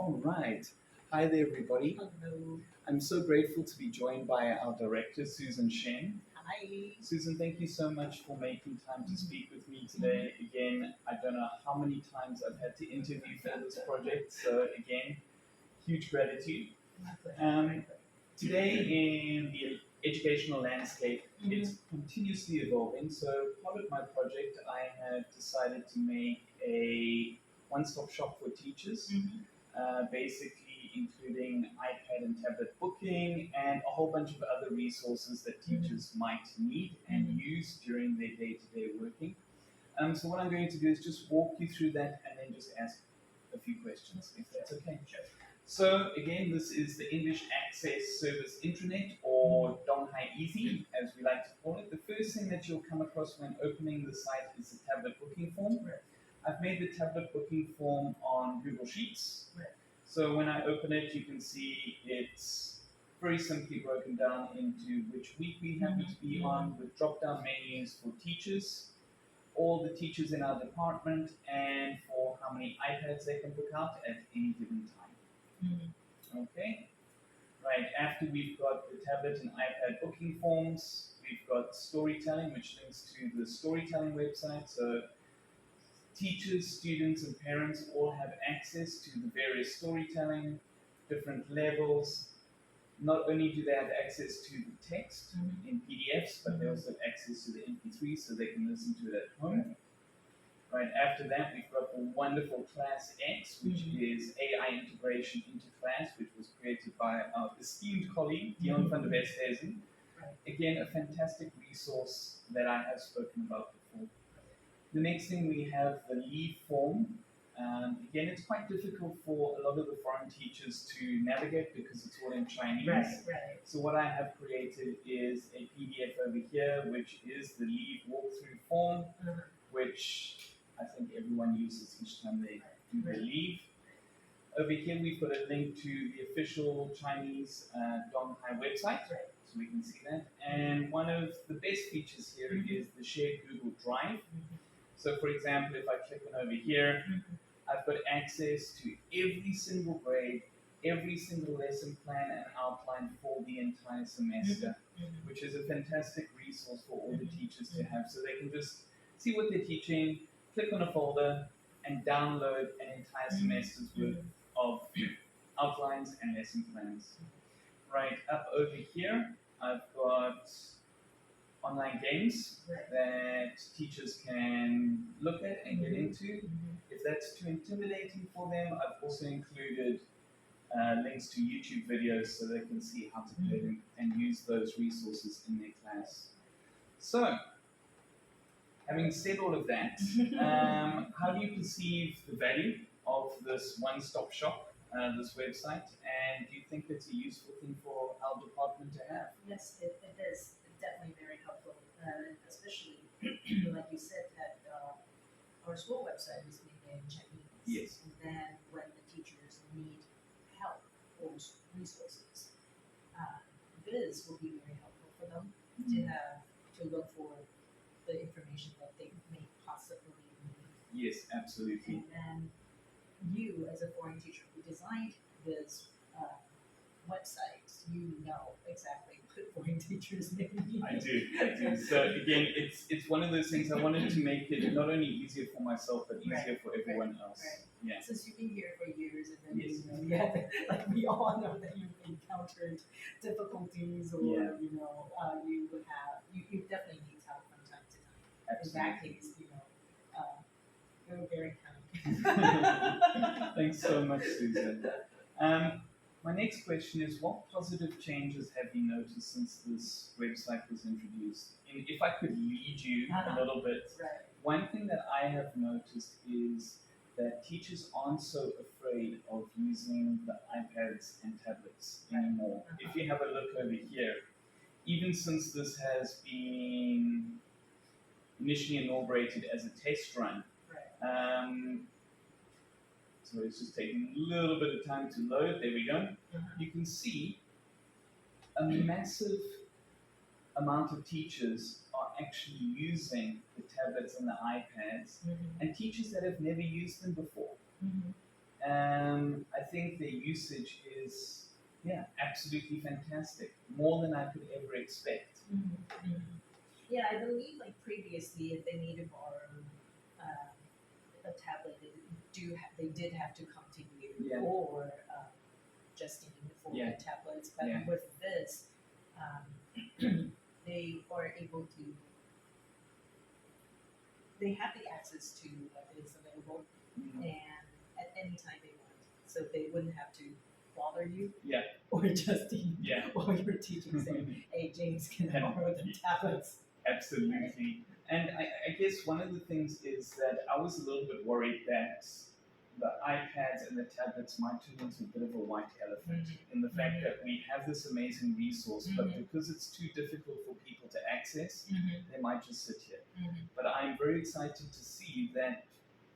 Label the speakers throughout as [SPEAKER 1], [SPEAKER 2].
[SPEAKER 1] All right. Hi there, everybody.
[SPEAKER 2] Hello.
[SPEAKER 1] I'm so grateful to be joined by our director, Susan Shen.
[SPEAKER 2] Hi.
[SPEAKER 1] Susan, thank you so much for making time to speak with me today. Again, I don't know how many times I've had to interview for this project, so again, huge gratitude.
[SPEAKER 2] My pleasure.
[SPEAKER 1] Um, Today in the educational landscape, it's continuously evolving. So part of my project, I have decided to make a one-stop shop for teachers, basically including iPad and tablet booking and a whole bunch of other resources that teachers might need and use during their day-to-day working. So what I'm going to do is just walk you through that and then just ask a few questions, if that's okay. So again, this is the English Access Service Intranet, or Donghai EASI, as we like to call it. The first thing that you'll come across when opening the site is the tablet booking form. I've made the tablet booking form on Google Sheets. So when I open it, you can see it's very simply broken down into which week we happen to be on, with drop-down menus for teachers, all the teachers in our department, and for how many iPads they can book out at any given time. Okay, right, after we've got the tablet and iPad booking forms, we've got storytelling, which links to the storytelling website. So teachers, students, and parents all have access to the various storytelling, different levels. Not only do they have access to the text in PDFs, but they also have access to the MP3 so they can listen to it at home. Right, after that, we've got the wonderful Class X, which is AI integration into class, which was created by our esteemed colleague, Dion van der Westhuizen. Again, a fantastic resource that I have spoken about before. The next thing, we have the leave form. Again, it's quite difficult for a lot of the foreign teachers to navigate because it's all in Chinese. So what I have created is a PDF over here, which is the leave walkthrough form, which I think everyone uses each time they do their leave. Over here, we've got a link to the official Chinese Donghai website, so we can see that. And one of the best features here is the shared Google Drive. So for example, if I click on over here, I've got access to every single grade, every single lesson plan and outline for the entire semester, which is a fantastic resource for all the teachers to have, so they can just see what they're teaching, click on a folder, and download an entire semester's worth of outlines and lesson plans. Right, up over here, I've got online games that teachers can look at and get into. If that's too intimidating for them, I've also included links to YouTube videos so they can see how to play them and use those resources in their class. So, having said all of that, how do you perceive the value of this one-stop shop, this website, and do you think it's a useful thing for our department to have?
[SPEAKER 2] Yes, it is definitely very helpful, especially like you said that our school website is made in Chinese.
[SPEAKER 1] Yes.
[SPEAKER 2] And then when the teachers need help or resources, this will be very helpful for them to have to look for the information that they may possibly need.
[SPEAKER 1] Yes, absolutely.
[SPEAKER 2] And then you, as a foreign teacher who designed this website, you know exactly what foreign teachers may need.
[SPEAKER 1] I do. So again, it's one of those things. I wanted to make it not only easier for myself, but easier for everyone else. Yeah.
[SPEAKER 2] Since you've been here for years, and then like we all know that you've encountered difficulties, or you would have you definitely need help from time to time.
[SPEAKER 1] Absolutely.
[SPEAKER 2] In that case, you're very kind.
[SPEAKER 1] Thanks so much, Susan. My next question is, what positive changes have you noticed since this website was introduced? And if I could lead you a little bit, one thing that I have noticed is that teachers aren't so afraid of using the iPads and tablets anymore. If you have a look over here, even since this has been initially inaugurated as a test run, so it's just taking a little bit of time to load. There we go. You can see a massive amount of teachers are actually using the tablets and the iPads, and teachers that have never used them before. I think think their usage is, absolutely fantastic. More than I could ever expect.
[SPEAKER 2] Yeah, I believe like previously, if they needed to borrow a tablet, they did have to come to you
[SPEAKER 1] Yeah.
[SPEAKER 2] or Justine for
[SPEAKER 1] Yeah.
[SPEAKER 2] the tablets. But
[SPEAKER 1] Yeah.
[SPEAKER 2] with this, they are able to. They have the access to what is available, and at any time they want, so they wouldn't have to bother you.
[SPEAKER 1] Yeah.
[SPEAKER 2] Or Justine.
[SPEAKER 1] Yeah.
[SPEAKER 2] While you're teaching, saying, "Hey, James, can I borrow the tablets?"
[SPEAKER 1] Absolutely. And I guess one of the things is that I was a little bit worried that the iPads and the tablets might turn into a bit of a white elephant in the fact that we have this amazing resource, but because it's too difficult for people to access, they might just sit here. But I'm very excited to see that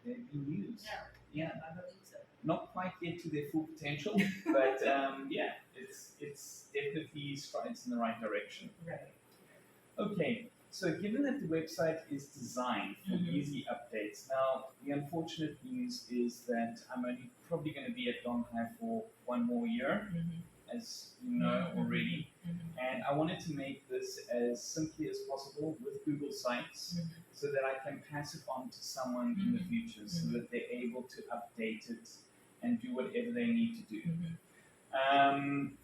[SPEAKER 1] they're being used.
[SPEAKER 2] Yeah, I believe so.
[SPEAKER 1] Not quite yet to their full potential, but it's definitely strides in the right direction.
[SPEAKER 2] Right.
[SPEAKER 1] Okay, so given that the website is designed for easy updates, now the unfortunate news is that I'm only probably going to be at Donghai for one more year, as you know already, and I wanted to make this as simply as possible with Google Sites so that I can pass it on to someone in the future so that they're able to update it and do whatever they need to do.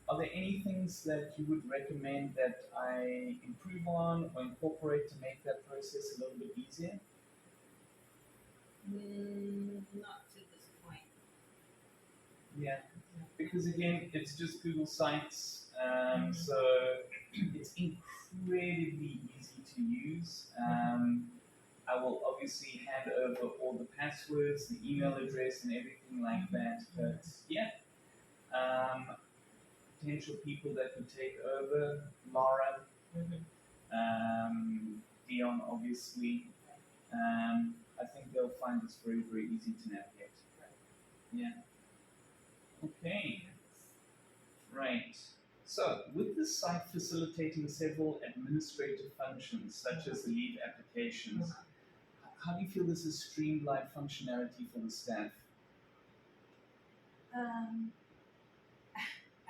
[SPEAKER 1] Are there any things that you would recommend that I improve on or incorporate to make that process a little bit easier?
[SPEAKER 2] Not to this point.
[SPEAKER 1] Yeah, because again, it's just Google Sites, so it's incredibly easy to use. I will obviously hand over all the passwords, the email address, and everything like that. But yeah. Potential people that could take over, Laura, Dion, obviously. I think they'll find this very, very easy to navigate. Yeah. Okay. Right. So, with the site facilitating several administrative functions, such as the leave applications, how do you feel this is streamlined functionality for the staff?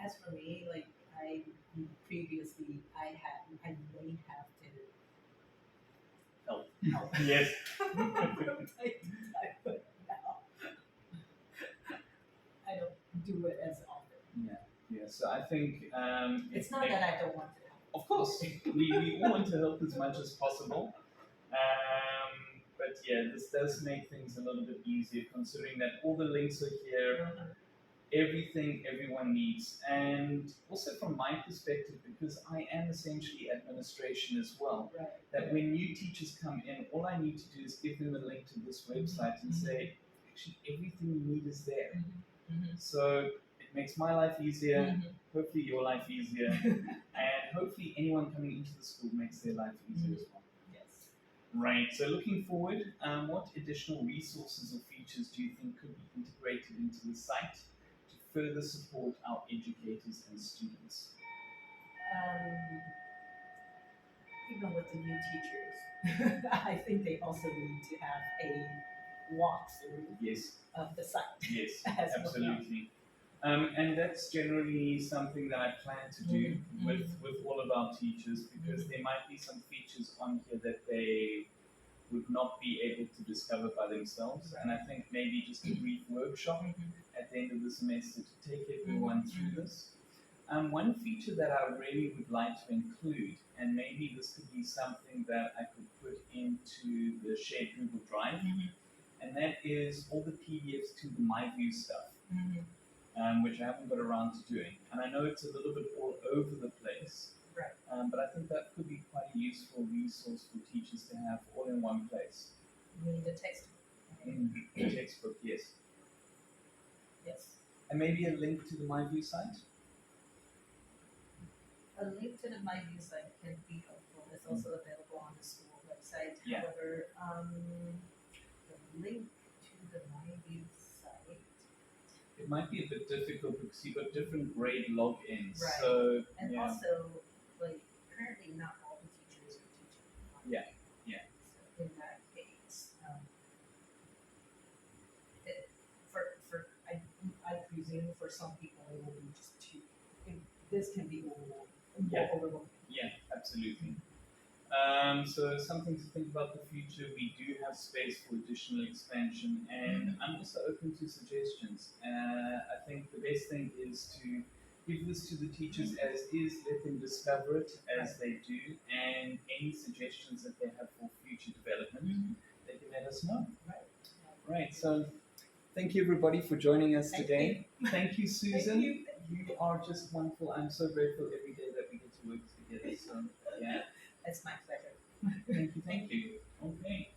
[SPEAKER 2] As for me, like previously, I may have to
[SPEAKER 1] Help.
[SPEAKER 2] help.
[SPEAKER 1] Yes.
[SPEAKER 2] But now I don't do it as often.
[SPEAKER 1] Yeah. So I think
[SPEAKER 2] It's not that I don't want to help.
[SPEAKER 1] Of course, we all want to help as much as possible. But yeah, this does make things a little bit easier considering that all the links are here, everything everyone needs. And also from my perspective, because I am essentially administration as well, that when new teachers come in, all I need to do is give them a link to this website and say, actually everything you need is there. So it makes my life easier, hopefully your life easier, and hopefully anyone coming into the school makes their life easier as well.
[SPEAKER 2] Yes.
[SPEAKER 1] Right, so looking forward, what additional resources or features do you think could be integrated into the site to further support our educators and students?
[SPEAKER 2] Even with the new teachers, I think they also need to have a walkthrough of the site.
[SPEAKER 1] Yes,
[SPEAKER 2] as
[SPEAKER 1] absolutely. And that's generally something that I plan to do with all of our teachers, because there might be some features on here that they would not be able to discover by themselves. And I think maybe just a brief workshop at the end of the semester to take everyone through this. One feature that I really would like to include, and maybe this could be something that I could put into the shared Google Drive, and that is all the PDFs to the MyView stuff. Which I haven't got around to doing. And I know it's a little bit all over the place, but I think that could be quite a useful resource for teachers to have all in one place.
[SPEAKER 2] You mean the textbook?
[SPEAKER 1] The textbook, yes.
[SPEAKER 2] Yes.
[SPEAKER 1] And maybe a link to the MyView site?
[SPEAKER 2] A link to the MyView site can be helpful. It's also available on the school website.
[SPEAKER 1] Yeah.
[SPEAKER 2] However, the link to the MyView site.
[SPEAKER 1] It might be a bit difficult because you've got different grade logins.
[SPEAKER 2] Right.
[SPEAKER 1] So,
[SPEAKER 2] and also, like, currently not all the teachers are teaching.
[SPEAKER 1] Yeah.
[SPEAKER 2] So in that case, I presume new, for some people it will be just too, this can be overwhelming.
[SPEAKER 1] Yeah.
[SPEAKER 2] Overwhelming.
[SPEAKER 1] Yeah, absolutely. So something to think about the future. We do have space for additional expansion, and I'm also open to suggestions. I think the best thing is to give this to the teachers as is, let them discover it as they do, and any suggestions that they have for future development, they can let us know. Right. So thank you everybody for joining us
[SPEAKER 2] Thank
[SPEAKER 1] today. Thank you, Susan.
[SPEAKER 2] you.
[SPEAKER 1] You are just wonderful. I'm so grateful every day that we get to work together. So yeah.
[SPEAKER 2] It's my pleasure.
[SPEAKER 1] Thank you. Thank you. Okay.